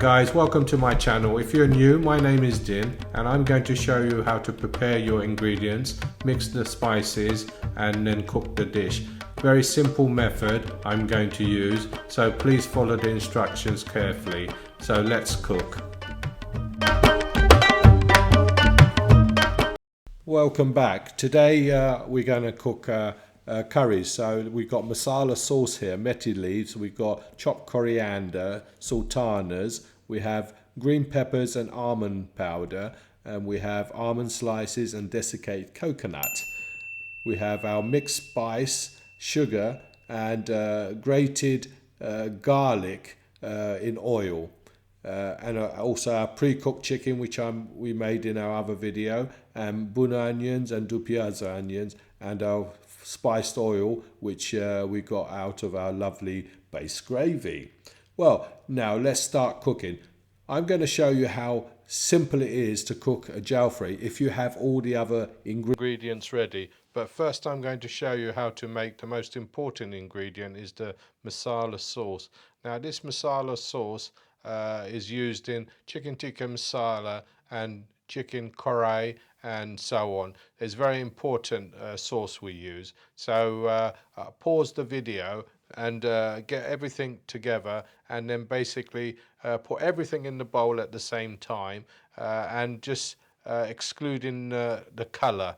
Guys, welcome to my channel. If you're new, my name is Din and I'm going to show you how to prepare your ingredients, mix the spices and then cook the dish. Very simple method I'm going to use, so please follow the instructions carefully. So let's cook. Welcome back. Today we're going to cook curries. So we've got masala sauce here, methi leaves, we've got chopped coriander, sultanas, we have green peppers and almond powder, and we have almond slices and desiccated coconut. We have our mixed spice, sugar and grated garlic in oil. And also our pre-cooked chicken, which we made in our other video, and buna onions and dupiaza onions, and our spiced oil, which we got out of our lovely base gravy. Well, now let's start cooking. I'm going to show you how simple it is to cook a jalfrezi if you have all the other ingredients ready. But first I'm going to show you how to make the most important ingredient, is the masala sauce. Now this masala sauce is used in chicken tikka masala and chicken curry and so on. It's very important sauce we use. So pause the video and get everything together, and then basically put everything in the bowl at the same time, and just excluding the colour,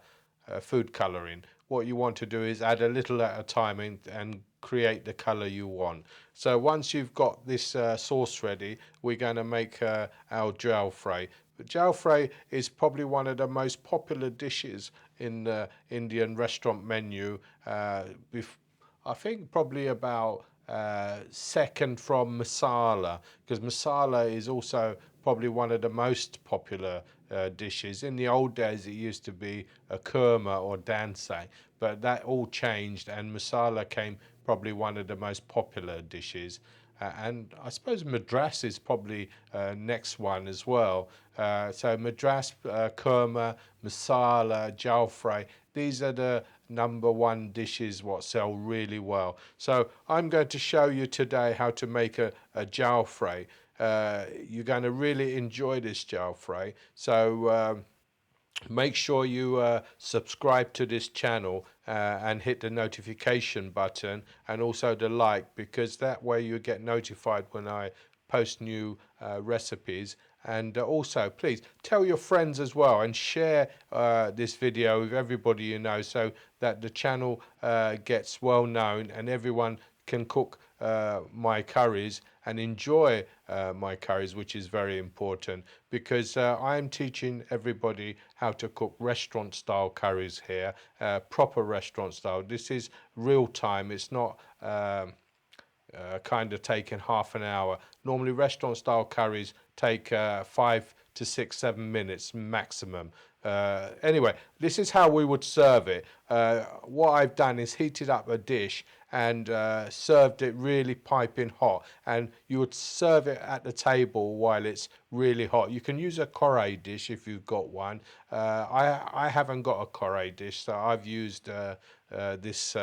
food colouring. What you want to do is add a little at a time and create the colour you want. So once you've got this sauce ready, we're going to make our jalfrezi. Jalfrezi is probably one of the most popular dishes in the Indian restaurant menu. I think probably about second from masala, because masala is also probably one of the most popular dishes. In the old days it used to be a kurma or dansai, but that all changed and masala came probably one of the most popular dishes. And I suppose madras is probably next one as well. So madras, kurma, masala, jalfrezi, these are the #1 dishes what sell really well. So I'm going to show you today how to make a jalfrezi. You're going to really enjoy this jalfrezi. So make sure you subscribe to this channel and hit the notification button and also the like, because that way you get notified when I post new recipes. And also please tell your friends as well and share this video with everybody you know, so that the channel gets well known and everyone can cook my curries and enjoy my curries, which is very important, because I'm teaching everybody how to cook restaurant style curries here, proper restaurant style. This is real time, it's not kind of taking half an hour. Normally restaurant style curries take 5 to 6, 7 minutes maximum. Anyway, this is how we would serve it. What I've done is heated up a dish and served it really piping hot, and you would serve it at the table while it's really hot. You can use a curry dish if you've got one. I haven't got a curry dish, so I've used this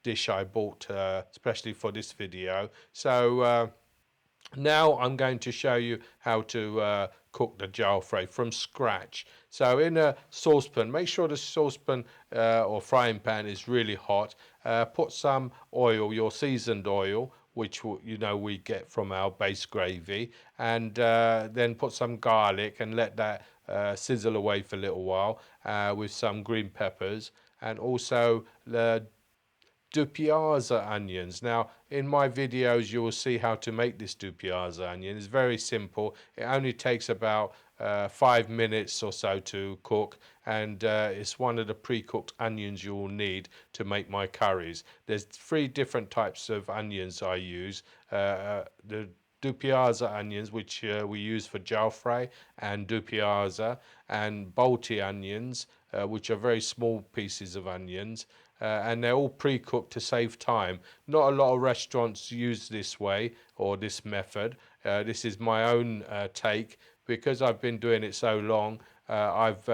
dish I bought especially for this video. So now I'm going to show you how to cook the jalfrezi from scratch. So in a saucepan, make sure the saucepan or frying pan is really hot. Put some oil, your seasoned oil, which you know we get from our base gravy, and then put some garlic and let that sizzle away for a little while with some green peppers, and also the dupiaza onions. Now in my videos you will see how to make this dupiaza onion. It's very simple. It only takes about 5 minutes or so to cook, and it's one of the pre-cooked onions you will need to make my curries. There's 3 different types of onions I use. The dupiaza onions, which we use for jalfrezi and dupiaza, and bolti onions, which are very small pieces of onions. And they're all pre-cooked to save time. Not a lot of restaurants use this way or this method. This is my own take, because I've been doing it so long. I've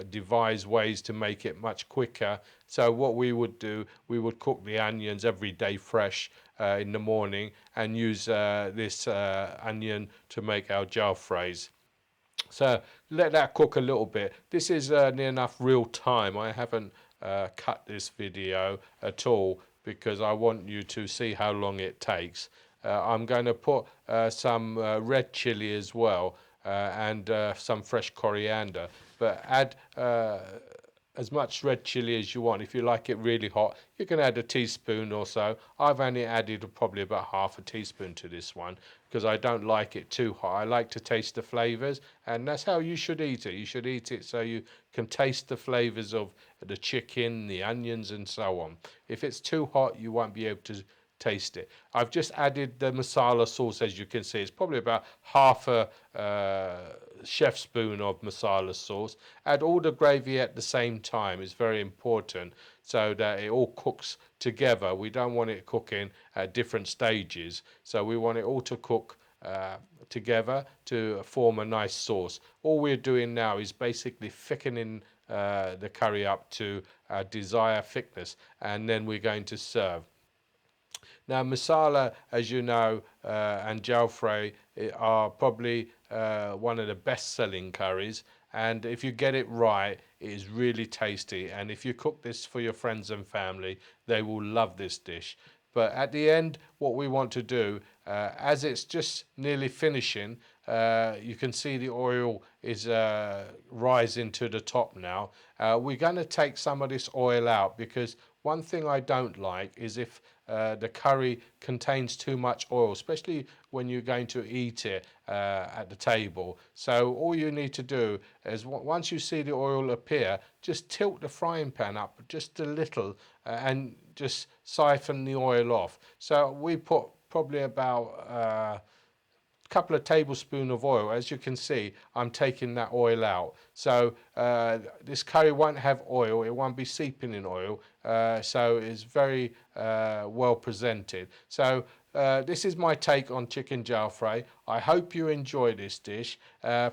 devised ways to make it much quicker. So what we would do, we would cook the onions every day fresh in the morning, and use this onion to make our jalfrezi. So let that cook a little bit. This is near enough real time. I haven't cut this video at all because I want you to see how long it takes. I'm going to put some red chili as well, and some fresh coriander, but add as much red chili as you want. If you like it really hot, you can add a teaspoon or so. I've only added probably about half a teaspoon to this one because I don't like it too hot. I like to taste the flavors, and that's how you should eat it. You should eat it so you can taste the flavors of the chicken, the onions, and so on. If it's too hot, you won't be able to taste it. I've just added the masala sauce. As you can see, it's probably about half a chef spoon of masala sauce. Add all the gravy at the same time. It's very important so that it all cooks together. We don't want it cooking at different stages, so we want it all to cook together to form a nice sauce. All we're doing now is basically thickening the curry up to our desired thickness, and then we're going to serve. Now, masala, as you know, and jalfrezi are probably one of the best-selling curries, and if you get it right, it is really tasty. And if you cook this for your friends and family, they will love this dish. But at the end, what we want to do, as it's just nearly finishing, you can see the oil is rising to the top now. We're going to take some of this oil out, because one thing I don't like is if the curry contains too much oil, especially when you're going to eat it at the table. So all you need to do is, once you see the oil appear, just tilt the frying pan up just a little and just siphon the oil off. So we put probably about couple of tablespoons of oil. As you can see, I'm taking that oil out. So this curry won't have oil, it won't be seeping in oil, so it's very well presented. So this is my take on chicken jalfrezi. I hope you enjoy this dish.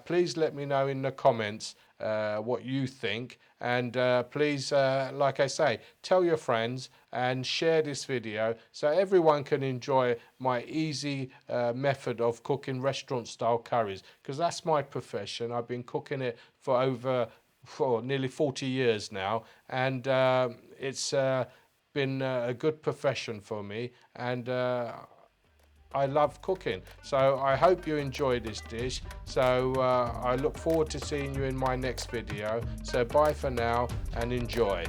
Please let me know in the comments what you think, and please, like I say, tell your friends and share this video so everyone can enjoy my easy method of cooking restaurant style curries, because that's my profession. I've been cooking it for nearly 40 years now, and it's been a good profession for me, and I love cooking. So I hope you enjoy this dish. So I look forward to seeing you in my next video. So bye for now and enjoy.